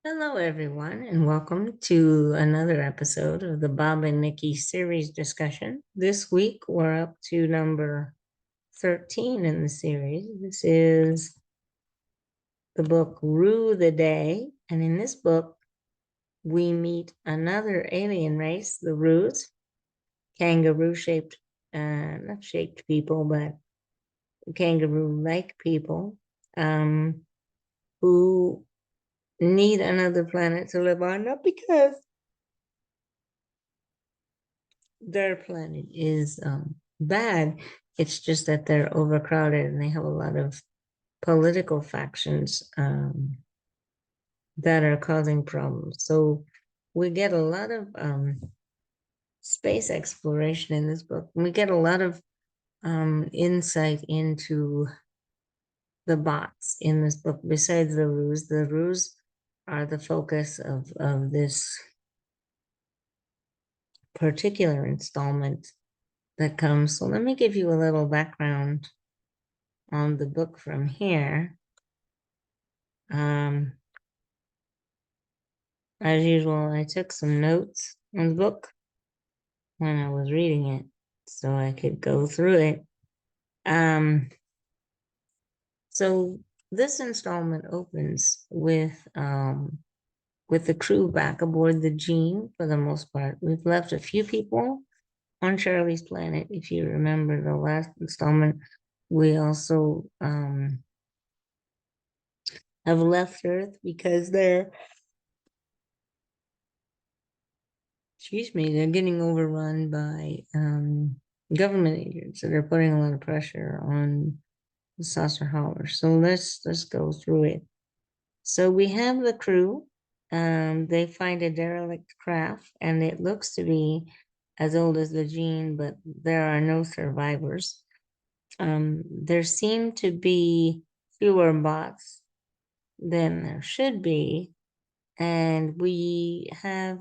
Hello, everyone, and welcome to another episode of the Bob and Nikki series discussion. This week, we're up to number 13 in the series. This is the book Rue the Day. And in this book, we meet another alien race, the Rues, kangaroo shaped, not shaped people, but kangaroo like people who need another planet to live on, not because their planet is bad. It's just that they're overcrowded and they have a lot of political factions that are causing problems. So we get a lot of space exploration in this book. We get a lot of insight into the bots in this book. Besides the ruse are the focus of this particular installment that comes. So let me give you a little background on the book from here. As usual, I took some notes on the book when I was reading it so I could go through it. So this installment opens with the crew back aboard the Gene for the most part. We've left a few people on Charlie's planet. If you remember the last installment, we also have left Earth because they're getting overrun by government agents that are putting a lot of pressure on the saucer hauler. So let's go through it. So we have the crew. They find a derelict craft, and it looks to be as old as the Gene, but there are no survivors. There seem to be fewer bots than there should be, and we have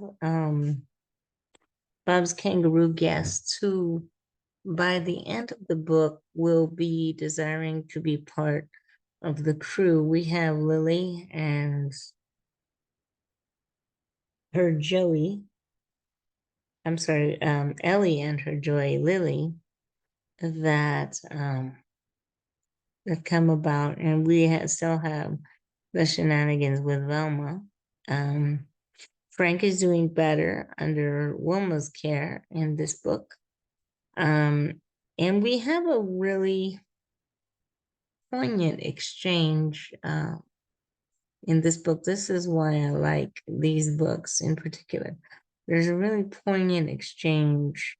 Bob's kangaroo guests who, by the end of the book, will be desiring to be part of the crew. We have Lily and her Joey. I'm sorry, Ellie and her Joy Lily that that come about, and we still have the shenanigans with Velma. Frank is doing better under Wilma's care in this book. And we have a really poignant exchange in this book. This is why I like these books in particular. There's a really poignant exchange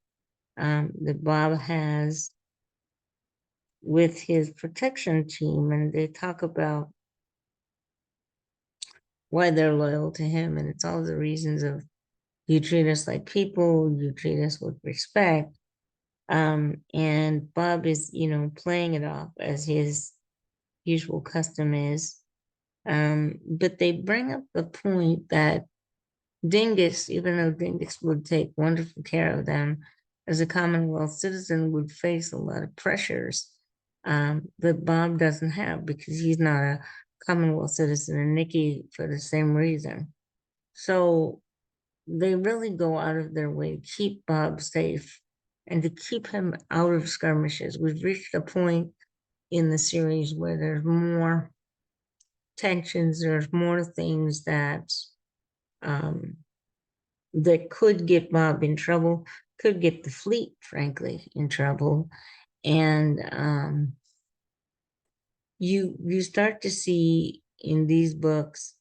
that Bob has with his protection team, and they talk about why they're loyal to him, and it's all the reasons of you treat us like people, you treat us with respect. And Bob is, playing it off as his usual custom is. But they bring up the point that Dingus, even though Dingus would take wonderful care of them, as a Commonwealth citizen would face a lot of pressures that Bob doesn't have because he's not a Commonwealth citizen, and Nikki for the same reason. So they really go out of their way to keep Bob safe and to keep him out of skirmishes. We've reached a point in the series where there's more tensions, there's more things that that could get Bob in trouble, could get the fleet, frankly, in trouble. And you start to see in these books,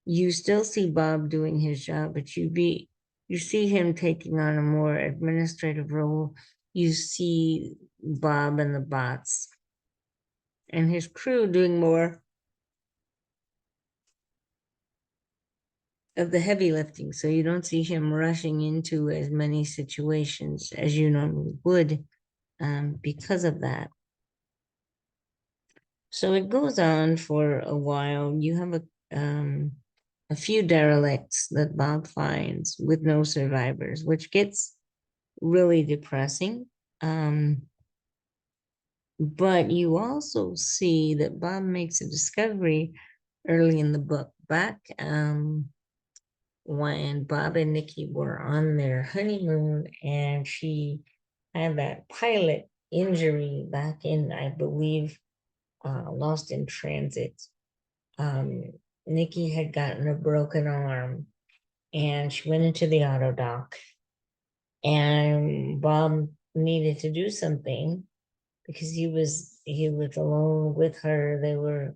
you still see Bob doing his job, but you see him taking on a more administrative role. You see Bob and the bots and his crew doing more of the heavy lifting. So you don't see him rushing into as many situations as you normally would because of that. So it goes on for a while. You have a few derelicts that Bob finds with no survivors, which gets really depressing. But you also see that Bob makes a discovery early in the book. Back when Bob and Nikki were on their honeymoon, and she had that pilot injury back in, I believe, Lost in Transit. Um, Nikki had gotten a broken arm, and she went into the auto dock, and Bob needed to do something because he was alone with her. They were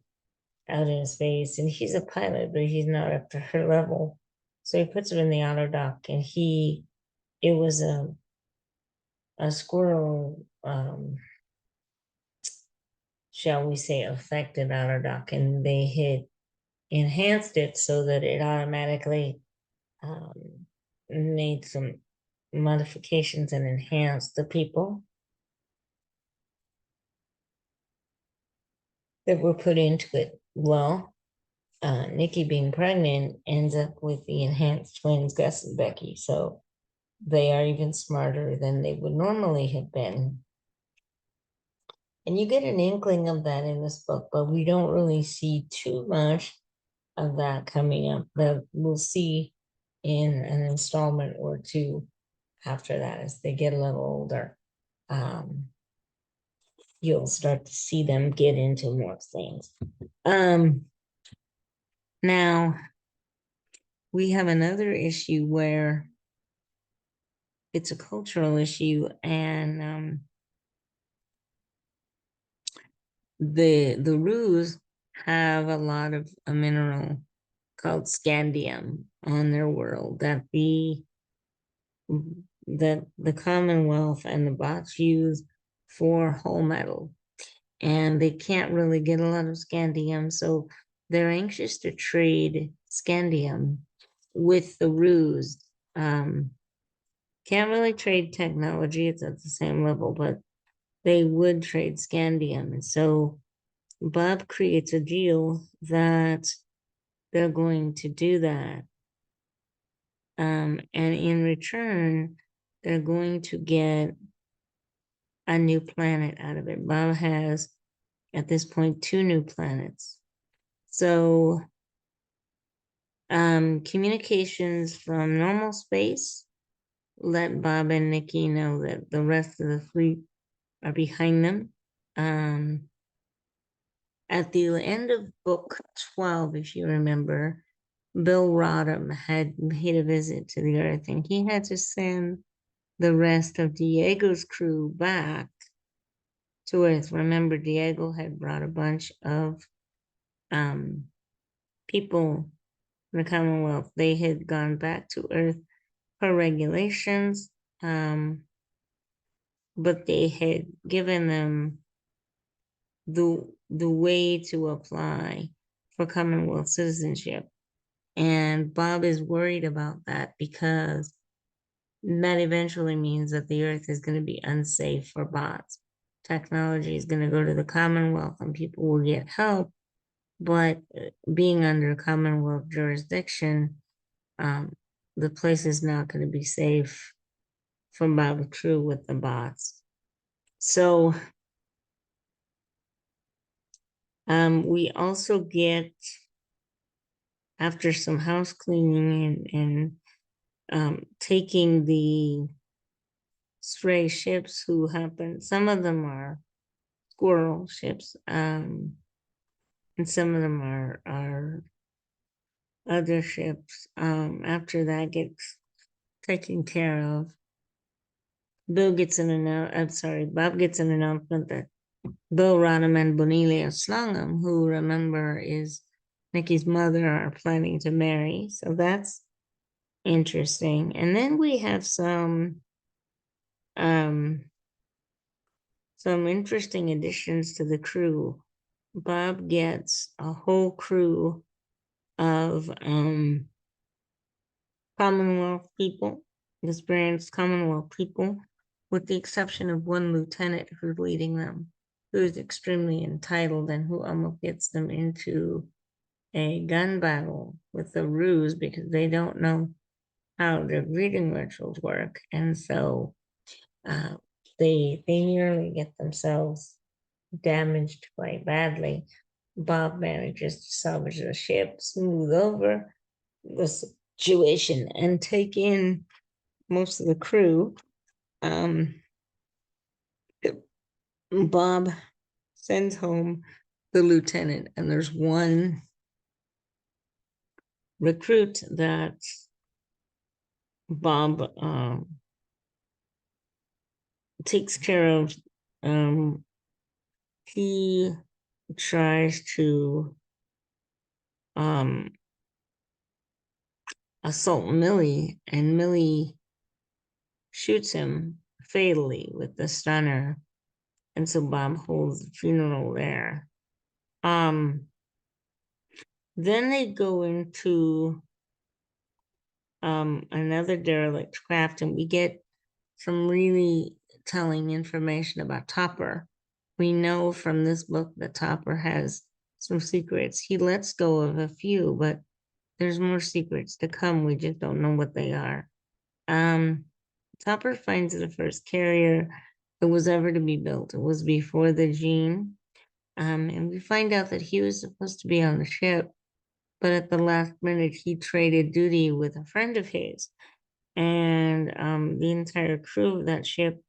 out in space, and he's a pilot, but he's not up to her level. So he puts her in the auto dock, and it was a squirrel, shall we say, affected auto dock, and they had enhanced it so that it automatically made some modifications and enhanced the people that were put into it. Well, Nikki being pregnant ends up with the enhanced twins, Gus and Becky. So they are even smarter than they would normally have been. And you get an inkling of that in this book, but we don't really see too much of that coming up. That we'll see in an installment or two after that as they get a little older. You'll start to see them get into more things. Now, we have another issue where it's a cultural issue, and the Roos have a lot of a mineral called scandium on their world that the Commonwealth and the Bots use for whole metal, and they can't really get a lot of scandium, so they're anxious to trade scandium with the Roos. Can't really trade technology; it's at the same level, but they would trade scandium, and so Bob creates a deal that they're going to do that. And in return, they're going to get a new planet out of it. Bob has, at this point, 2 new planets. So, communications from normal space let Bob and Nikki know that the rest of the fleet are behind them. At the end of book 12, if you remember, Bill Rodham had made a visit to the Earth, and he had to send the rest of Diego's crew back to Earth. Remember, Diego had brought a bunch of people in the Commonwealth. They had gone back to Earth per regulations, but they had given them the way to apply for Commonwealth citizenship. And Bob is worried about that because that eventually means that the Earth is going to be unsafe for bots. Technology is going to go to the Commonwealth and people will get help, but being under Commonwealth jurisdiction, the place is not going to be safe for Bob Crew with the bots. So we also get, after some house cleaning and taking the stray ships who happen, some of them are squirrel ships, and some of them are other ships. After that gets taken care of, Bob gets an announcement that Bill Rodham and Bonilia Slungham, who remember is Nikki's mother, are planning to marry. So that's interesting. And then we have some interesting additions to the crew. Bob gets a whole crew of Commonwealth people, experienced Commonwealth people, with the exception of one lieutenant who's leading them, who is extremely entitled and who almost gets them into a gun battle with the Roos because they don't know how their greeting rituals work. And so they nearly get themselves damaged quite badly. Bob manages to salvage the ship, smooth over the situation and take in most of the crew. Um, Bob sends home the lieutenant, and there's one recruit that Bob takes care of. Um, he tries to um, assault Millie, and Millie shoots him fatally with the stunner. And so Bob holds the funeral there. Then they go into another derelict craft, and we get some really telling information about Topper. We know from this book that Topper has some secrets. He lets go of a few, but there's more secrets to come. We just don't know what they are. Topper finds the first carrier that was ever to be built. It was before the Gene. And we find out that he was supposed to be on the ship, but at the last minute, he traded duty with a friend of his. And the entire crew of that ship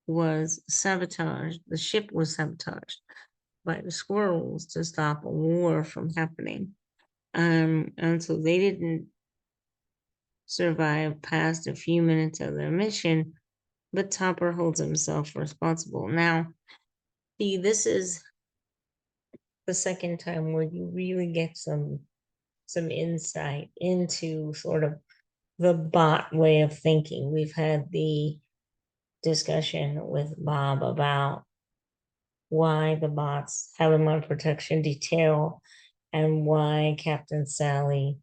was sabotaged. The ship was sabotaged by the squirrels to stop a war from happening. And so they didn't survive past a few minutes of their mission, but Topper holds himself responsible. Now, see, this is the second time where you really get some insight into sort of the bot way of thinking. We've had the discussion with Bob about why the bots have them on protection detail and why Captain Sally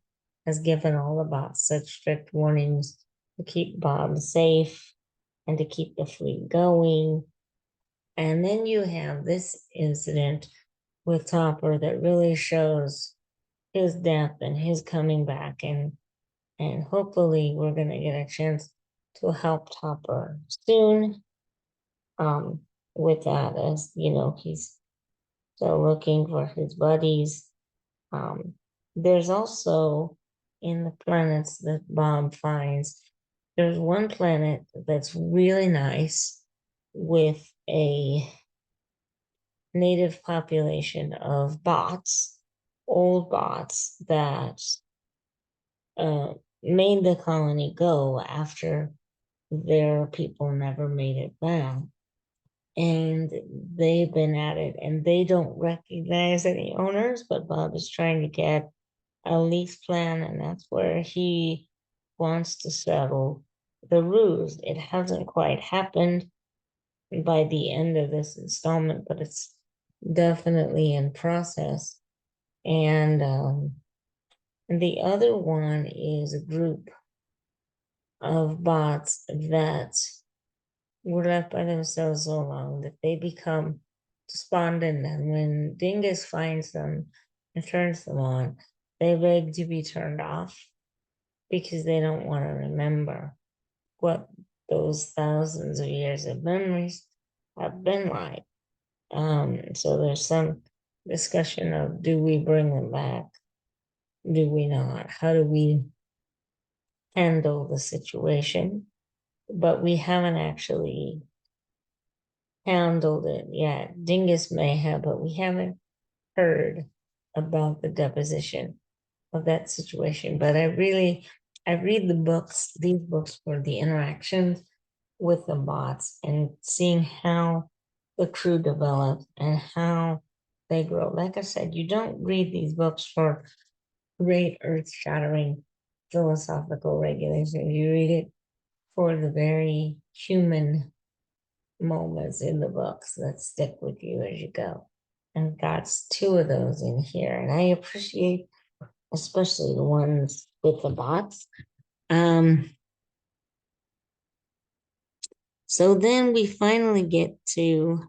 has given all the bots such strict warnings to keep Bob safe and to keep the fleet going. And then you have this incident with Topper that really shows his death and his coming back, and hopefully we're going to get a chance to help Topper soon with that, as you know, he's still looking for his buddies. There's also, in the planets that Bob finds, there's one planet that's really nice with a native population of bots, old bots that made the colony go after their people never made it back. And they've been at it, and they don't recognize any owners, but Bob is trying to get a lease plan, and that's where he wants to settle the ruse. It hasn't quite happened by the end of this installment, but it's definitely in process. And the other one is a group of bots that were left by themselves so long that they become despondent. And when Dingus finds them and turns them on, they beg to be turned off because they don't want to remember what those thousands of years of memories have been like. So there's some discussion of, do we bring them back? Do we not? How do we handle the situation? But we haven't actually handled it yet. Dingus may have, but we haven't heard about the deposition of that situation. But I read the books, these books, for the interactions with the bots and seeing how the crew develops and how they grow. Like I said, you don't read these books for great earth-shattering philosophical regulations. You read it for the very human moments in the books that stick with you as you go. And God's two of those in here. And I appreciate especially the ones with the bots. So then we finally get to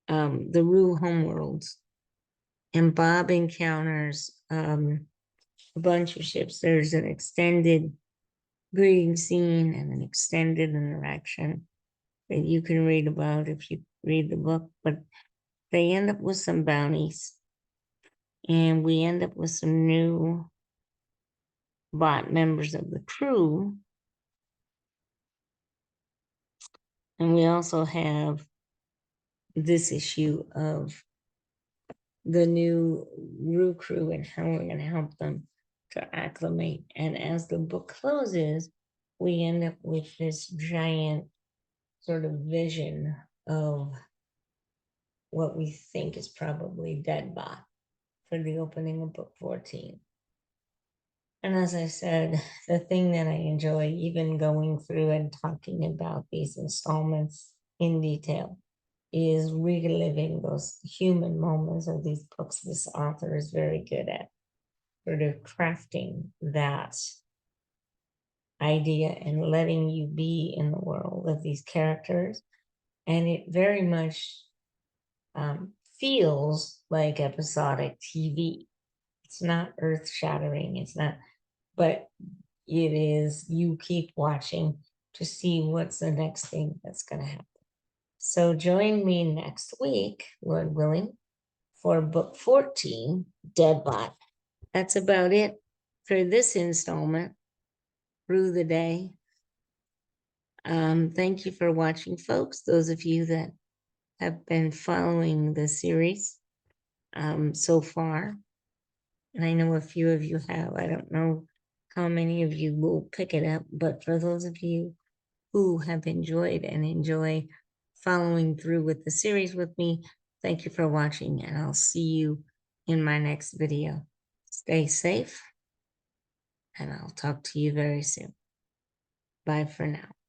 the Rue homeworlds, and Bob encounters a bunch of ships. There's an extended greeting scene and an extended interaction that you can read about if you read the book, but they end up with some bounties, and we end up with some new bot members of the crew. And we also have this issue of the new Rue crew and how we're going to help them to acclimate. And as the book closes, we end up with this giant sort of vision of what we think is probably Deadbot for the opening of book 14. And as I said, the thing that I enjoy, even going through and talking about these installments in detail, is reliving those human moments of these books. This author is very good at sort of crafting that idea and letting you be in the world of these characters. And it very much feels like episodic TV. It's not earth shattering. It's not, but it is, you keep watching to see what's the next thing that's going to happen. So join me next week, Lord willing, for book 14, Deadbot. That's about it for this installment, Through the Day. Thank you for watching, folks. Those of you that have been following the series so far. And I know a few of you have. I don't know how many of you will pick it up, but for those of you who have enjoyed and enjoy following through with the series with me, thank you for watching, and I'll see you in my next video. Stay safe, and I'll talk to you very soon. Bye for now.